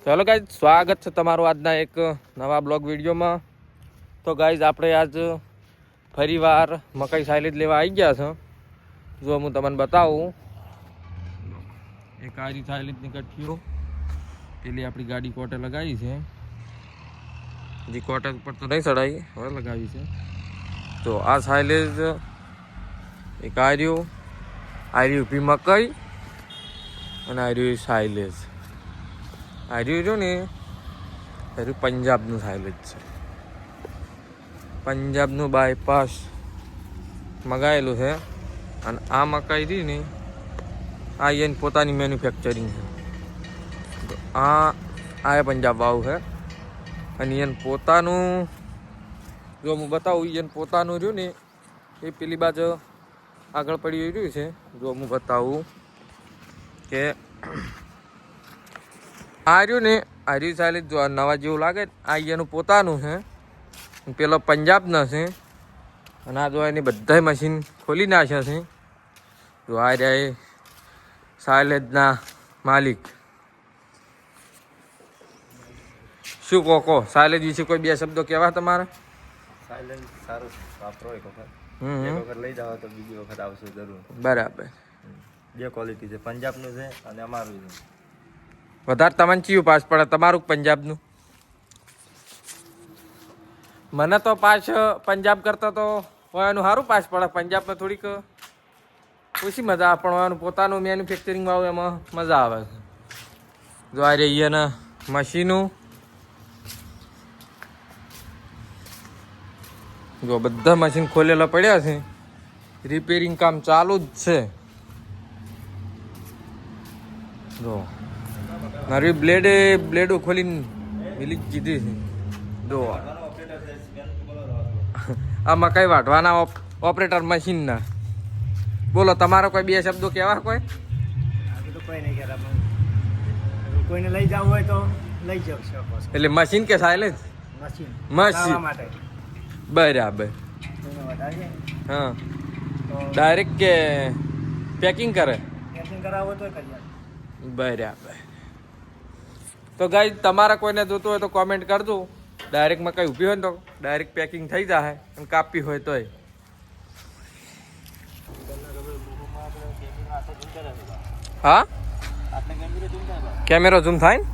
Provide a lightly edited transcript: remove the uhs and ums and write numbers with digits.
ચાલો ગાઈઝ, સ્વાગત છે તમારું આજના એક નવા બ્લોગ વિડીયોમાં. તો ગાઈઝ, આપણે આજ ફરીવાર મકાઈ સાયલેજ લેવા આવી ગયા છે. જો હું તમને બતાવું, એક આરી સાયલેજની કઠીઓ પેલી આપણી ગાડી કોટે લગાવી છે. હજી કોટે પર તો નહીં ચડાવી, હવે લગાવી છે. તો આ સાયલેજ એક આર્યું ઊભી મકાઈ અને આર્યું સાયલેજ. આર્યું ને આર્યું પંજાબનું સાયલેજ છે. પંજાબનું બાયપાસ મગાવેલું છે. અને આ મકાઈ રહી ને આ એની પોતાની મેન્યુફેક્ચરિંગ છે. તો આ પંજાબ વાવ છે. અને એને પોતાનું જો હું બતાવું, એને પોતાનું રહ્યું ને એ પેલી બાજુ આગળ પડી રહ્યું છે. જો હું બતાવું કે આ રહ્યું ને આ રહ્યું સાયલેજ જો નવા જેવું લાગે, આ એનું પોતાનું છે. પેલો પંજાબનો છે. અને આ જો એની બધા મશીન ખોલી નાખ્યા છે. જો આ રહ્યા સાયલેજના માલિક. શું કહો સાયલેજ વિશે કોઈ બે શબ્દો કહેવા તમારે? સાયલેજ સારું વાપરો એક વખત, એક વખત લઈ જાવ તો બીજી વખત આવશે જરૂર. બરાબર. બે ક્વોલિટી છે, પંજાબનું છે અને અમારું છે. વધારે તમને ચિયું પાસ પડે, તમારું પંજાબનું? મને તો પાસ પંજાબ કરતા તો એનું સારું પાસ પડે. પંજાબમાં થોડીક ઓછી મજા આવે, પણ એનું પોતાનું મેન્યુફેક્ચરિંગ વાળું એમાં મજા આવે છે. જો આ રહી એના મશીનો, જો બધા મશીન ખોલેલા પડ્યા છે. રિપેરિંગ કામ ચાલુ જ છે. જો મારી બ્લેડો ખોલીને મિલી કીધી છે. જો આ મકાઈ વાઢવાના ઓપરેટર મશીનના. બોલો, તમારો કોઈ બે શબ્દો કહેવા? કોઈ તો કોઈ નહીં કહેતા, કોઈને લઈ જવું હોય તો લઈ જાવ શકો. એટલે મશીન કે સાયલેજ? મશીન. બરાબર. હા, ડાયરેક્ટ કે પેકિંગ કરે? પેકિંગ કરાવો તો કરી. બરાબર. તો ગાઈઝ, તમારા કોઈને જોતું હોય તો કોમેન્ટ કરજો. ડાયરેક્ટ મકાઈ ઊભી હોય ને તો ડાયરેક્ટ પેકિંગ થઈ જાય. અને કાપી હોય તોય. હા, કેમેરો ઝૂમ થાય ને?